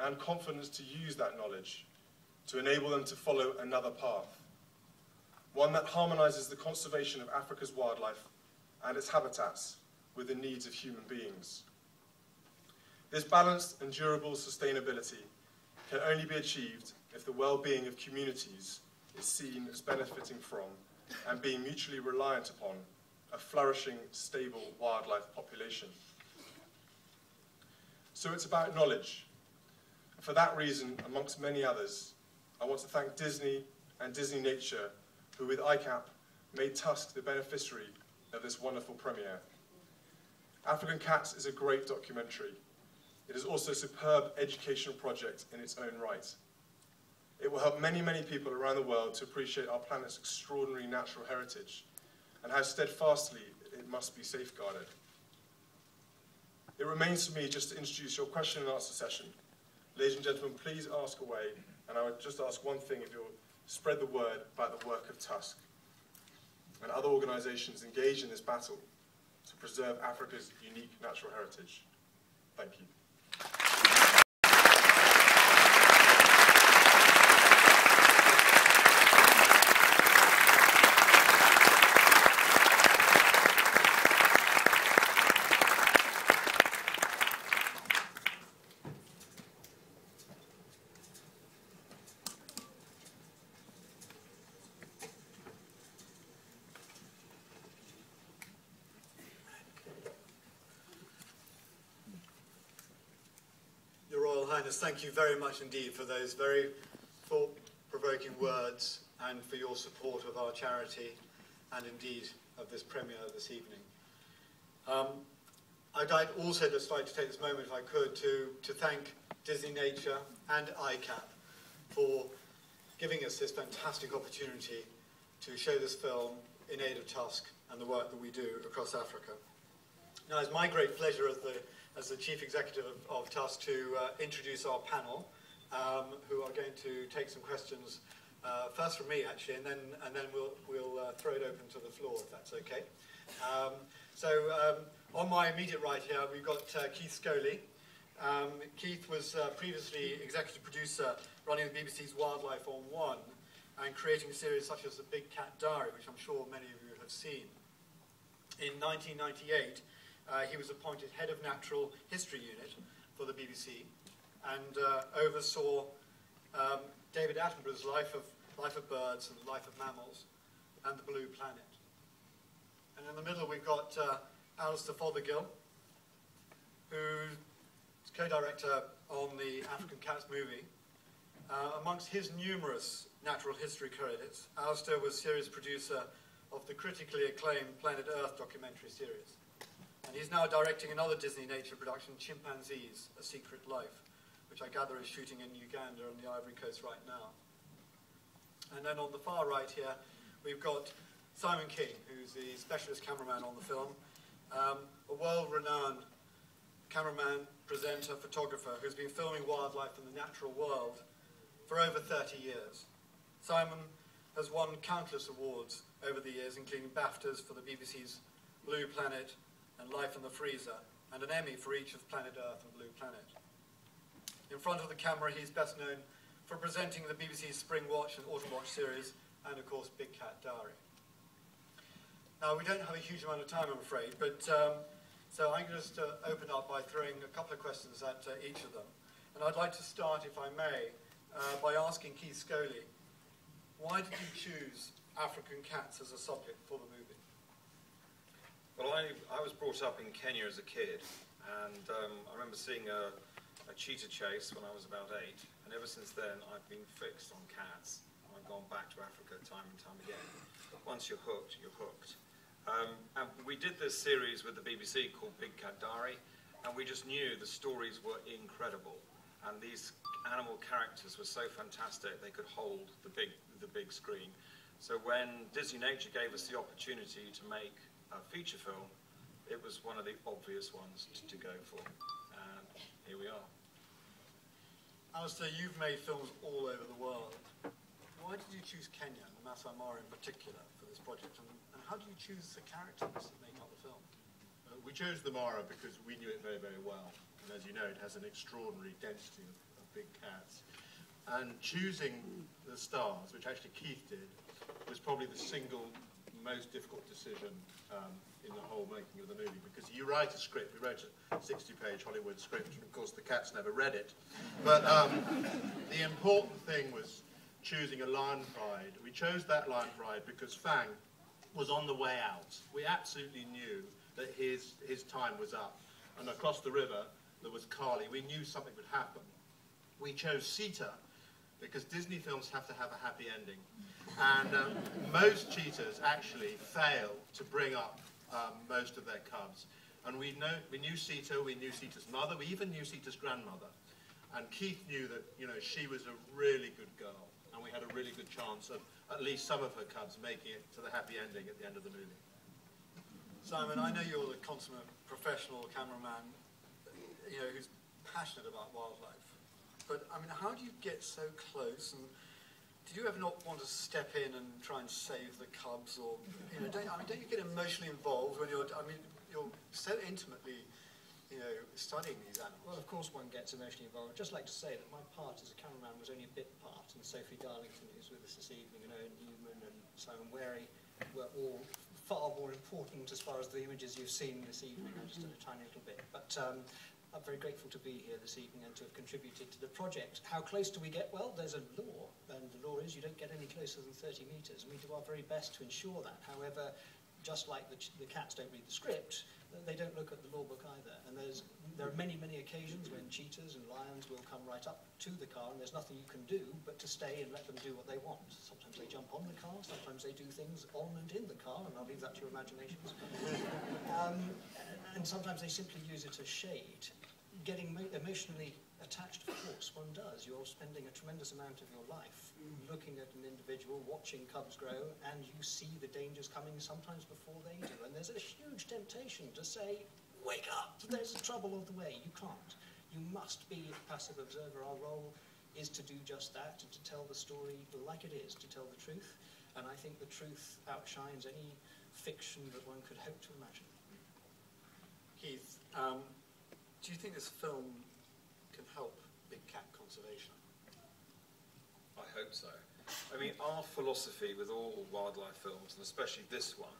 and confidence to use that knowledge to enable them to follow another path, one that harmonizes the conservation of Africa's wildlife and its habitats with the needs of human beings. This balanced and durable sustainability can only be achieved if the well-being of communities is seen as benefiting from and being mutually reliant upon a flourishing, stable wildlife population. So it's about knowledge. For that reason, amongst many others, I want to thank Disney and Disney Nature, who with ICAP made Tusk the beneficiary of this wonderful premiere. African Cats is a great documentary. It is also a superb educational project in its own right. It will help many, many people around the world to appreciate our planet's extraordinary natural heritage and how steadfastly it must be safeguarded. It remains for me just to introduce your question and answer session. Ladies and gentlemen, please ask away, and I would just ask one thing: if you'll spread the word about the work of Tusk and other organisations engaged in this battle to preserve Africa's unique natural heritage. Thank you. Thank you very much indeed for those very thought-provoking words and for your support of our charity and indeed of this premiere this evening. I'd also just like to take this moment, if I could, to thank Disney Nature and ICAP for giving us this fantastic opportunity to show this film in aid of Tusk and the work that we do across Africa. Now, it's my great pleasure as the Chief Executive of Tusk to introduce our panel, who are going to take some questions, first from me actually, and then we'll throw it open to the floor, if that's okay. On my immediate right here, we've got Keith Scholey. Keith was previously executive producer running the BBC's Wildlife on One and creating series such as The Big Cat Diary, which I'm sure many of you have seen. In 1998, he was appointed head of Natural History Unit for the BBC and oversaw David Attenborough's Life of Birds and Life of Mammals and The Blue Planet. And in the middle we've got Alistair Fothergill, who's co-director on the African Cats movie. Amongst his numerous natural history credits, Alistair was series producer of the critically acclaimed Planet Earth documentary series. And he's now directing another Disney Nature production, Chimpanzees, A Secret Life, which I gather is shooting in Uganda and the Ivory Coast right now. And then on the far right here, we've got Simon King, who's the specialist cameraman on the film, a world-renowned cameraman, presenter, photographer, who's been filming wildlife in the natural world for over 30 years. Simon has won countless awards over the years, including BAFTAs for the BBC's Blue Planet and Life in the Freezer, and an Emmy for each of Planet Earth and Blue Planet. In front of the camera, he's best known for presenting the BBC's Spring Watch and Autumn Watch series, and of course, Big Cat Diary. Now, we don't have a huge amount of time, I'm afraid, but so I'm going to just open up by throwing a couple of questions at each of them. And I'd like to start, if I may, by asking Keith Scholey, why did you choose African Cats as a subject for the movie? Well, I was brought up in Kenya as a kid, and I remember seeing a cheetah chase when I was about 8, and ever since then I've been fixed on cats. I've gone back to Africa time and time again. Once you're hooked, you're hooked. And we did this series with the BBC called Big Cat Diary, and we just knew the stories were incredible, and these animal characters were so fantastic they could hold the big screen. So when Disney Nature gave us the opportunity to make a feature film, it was one of the obvious ones to go for, and here we are. Alistair, you've made films all over the world. Why did you choose Kenya and Masai Mara in particular for this project, and how do you choose the characters that make up the film? We chose the Mara because we knew it very, very well, and as you know, it has an extraordinary density of big cats. And choosing the stars, which actually Keith did, was probably the single most difficult decision in the whole making of the movie, because you write a script. We wrote a 60-page Hollywood script, and of course the cats never read it. But the important thing was choosing a lion pride. We chose that lion pride because Fang was on the way out. We absolutely knew that his time was up. And across the river, there was Carly. We knew something would happen. We chose Sita because Disney films have to have a happy ending. And most cheetahs actually fail to bring up most of their cubs. And we knew Sita, we knew Sita's mother, we even knew Sita's grandmother. And Keith knew that, you know, she was a really good girl, and we had a really good chance of at least some of her cubs making it to the happy ending at the end of the movie. Simon, I know you're the consummate professional cameraman, you know, who's passionate about wildlife. But I mean, how do you get so close? And did you ever not want to step in and try and save the cubs, or you know, don't you get emotionally involved when you're so intimately, you know, studying these animals? Well, of course one gets emotionally involved. I'd just like to say that my part as a cameraman was only a bit part, and Sophie Darlington, who's with us this evening, and Owen Newman and Simon Wary were all far more important as far as the images you've seen this evening. I just did a tiny little bit. But I'm very grateful to be here this evening and to have contributed to the project. How close do we get? Well, there's a law, and the law is you don't get any closer than 30 metres, and we do our very best to ensure that. However, just like the cats don't read the script, they don't look at the law book either. And there are many, many occasions when cheetahs and lions will come right up to the car, and there's nothing you can do but to stay and let them do what they want. Sometimes they jump on the car, sometimes they do things on and in the car, and I'll leave that to your imaginations. And sometimes they simply use it as shade. Getting emotionally attached, of course, one does. You're spending a tremendous amount of your life looking at an individual, watching cubs grow, and you see the dangers coming sometimes before they do. And there's a huge temptation to say, wake up, there's trouble on the way. You can't. You must be a passive observer. Our role is to do just that, and to tell the story like it is, to tell the truth. And I think the truth outshines any fiction that one could hope to imagine. Keith, do you think this film can help big cat conservation? I hope so. I mean, our philosophy with all wildlife films, and especially this one,